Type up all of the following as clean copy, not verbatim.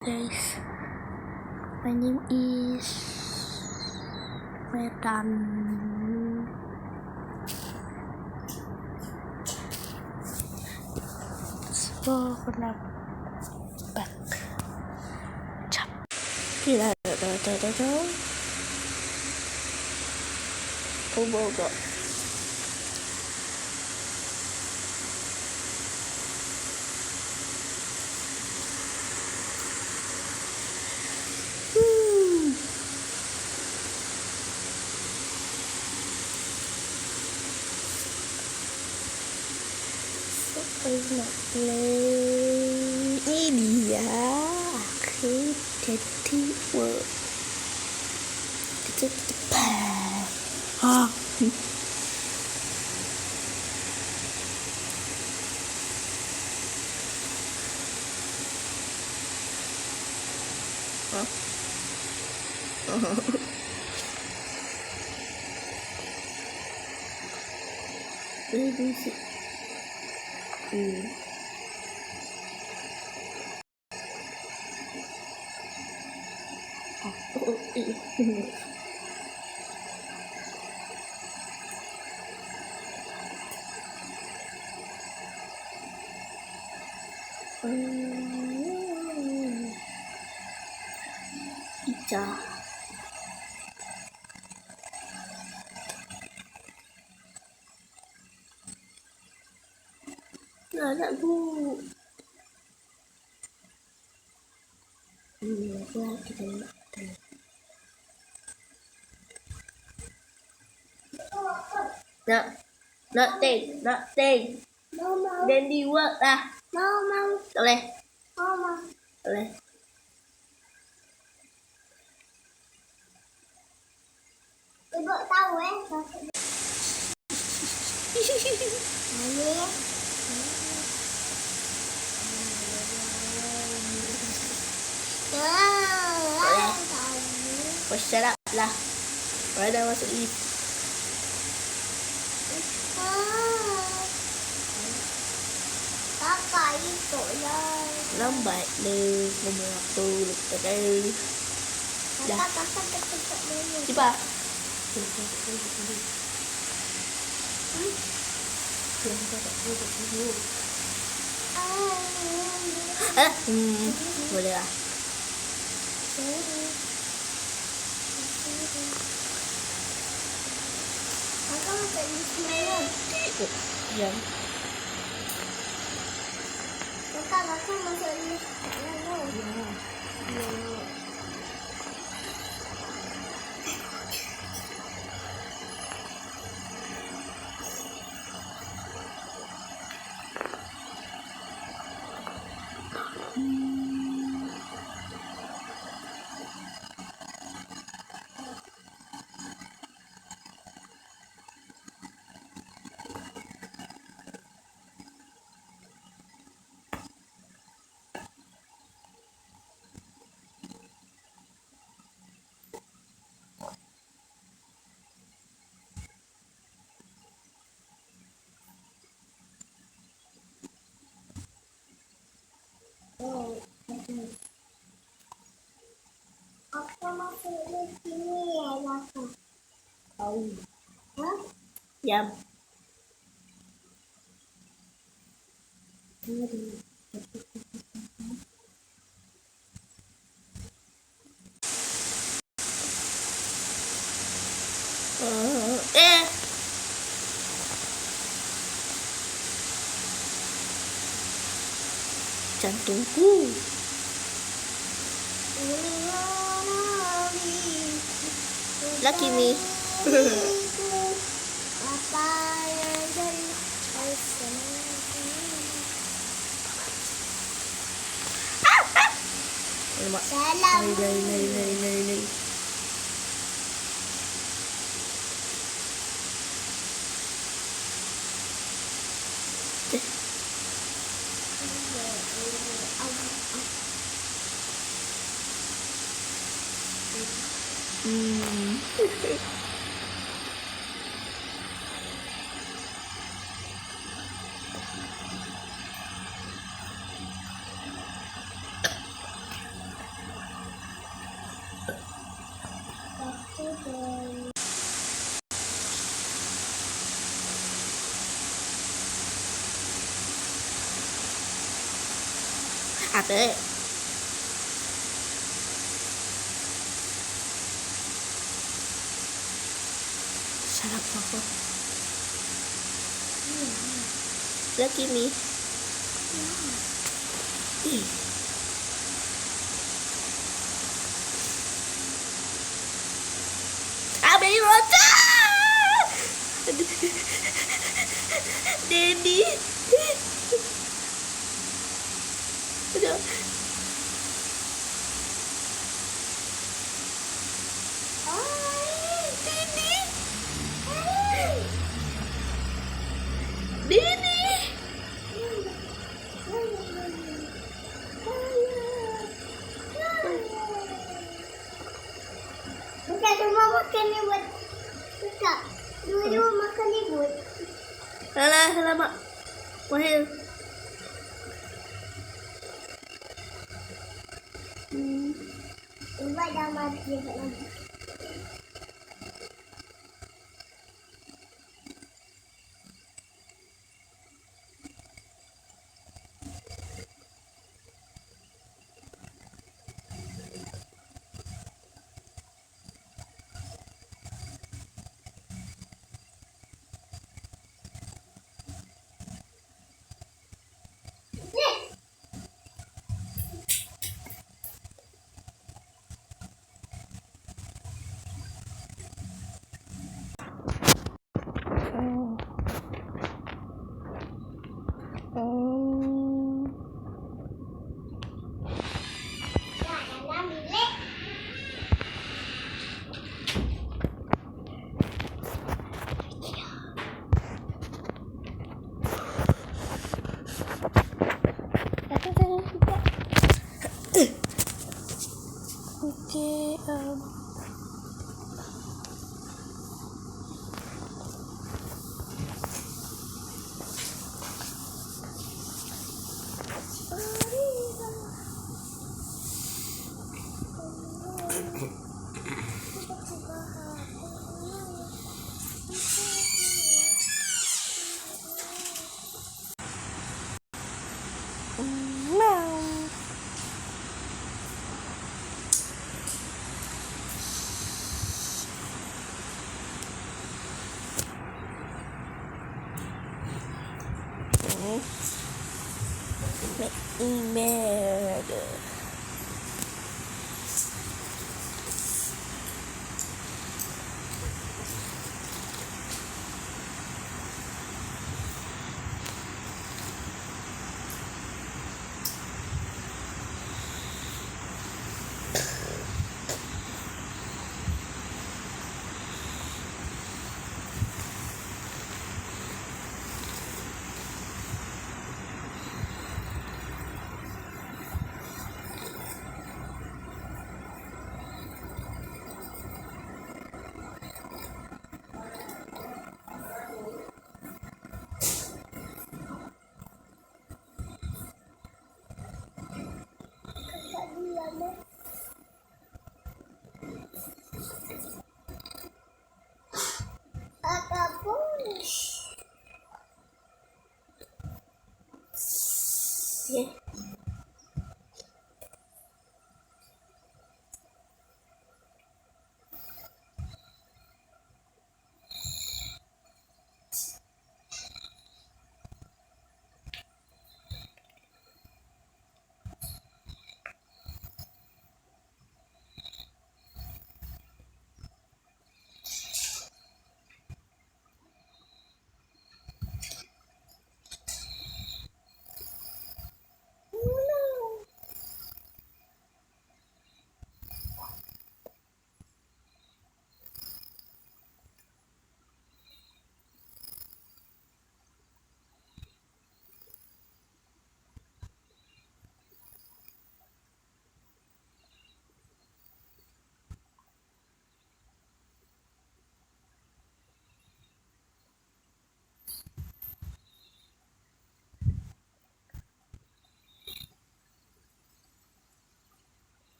Guys, my name is Medan. So kenapa back? Cap. Gila, oh bogo. Ini dia akhir jadi world itu cepat. Ini sih. Ica. Nggak ada bu. Kita nothing. Then di work lah. Mau. Boleh. Boleh. Ibu tahu shut up lah. Boleh dah masuk lift. Kakak itu lah. Lambat le, ngomong apa lepas tadi. Dah. Cepat. Boleh lah. Kakak masuk lift mana? Jam. Kakak masuk lift mana? Apa maksudnya sini ya, Laka? Tahu. Hah? Jam. Jantungku. Laki nih. Apa yang jadi salam. Nai. ขาดเลยชาลับพอแล้วกินนี้อาเบโรจ้าเดดี้เดี๋ยวRumah makan ni buat dekat. Dua-dua makan ni buat. Alah, mak. Wahil. Ubah dah mati kat lagi. Okay,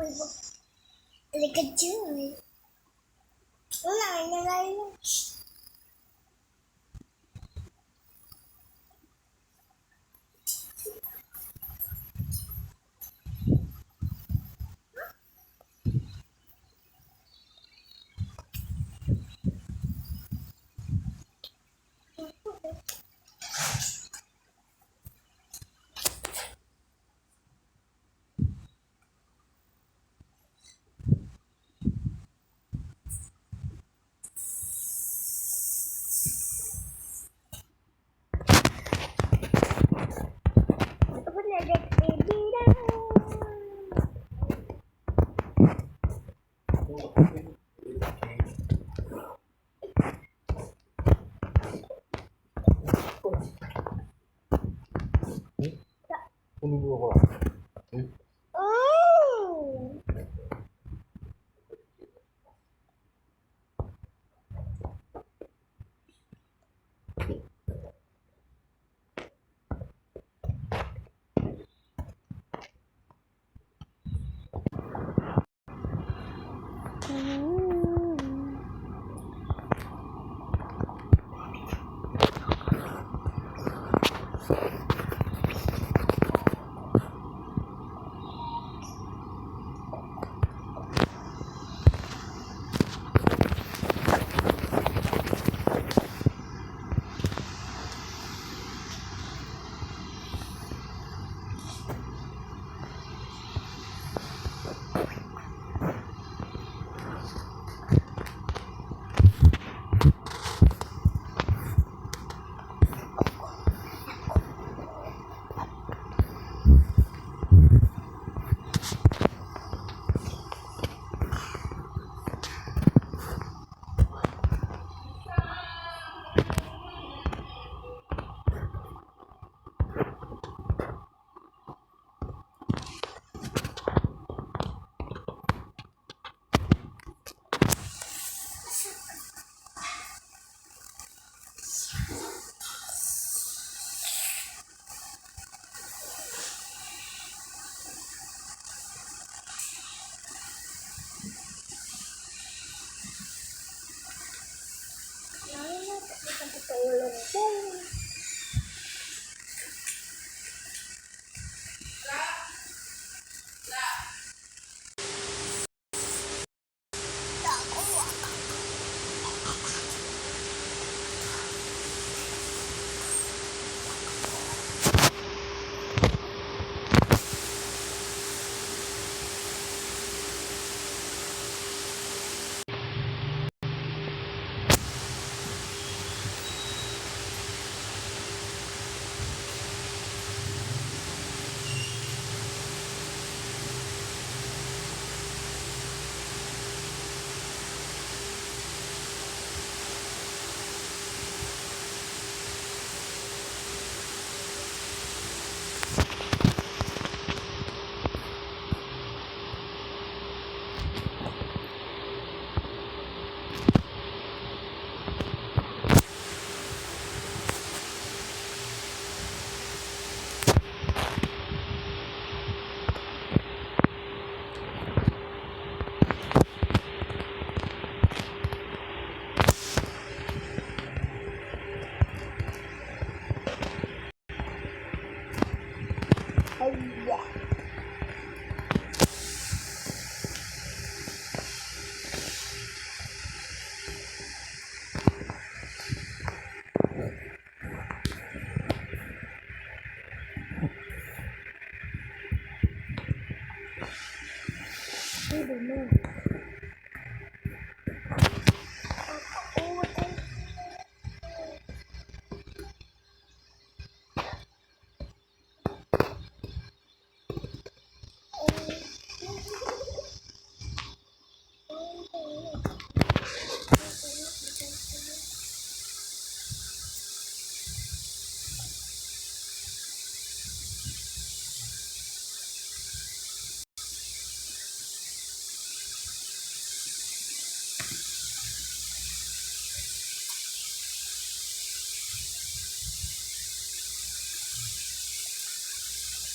Ada kecil. Mana yang lain? Apa ni ada baby dah? Ini dua orang. Oh.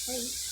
Hey.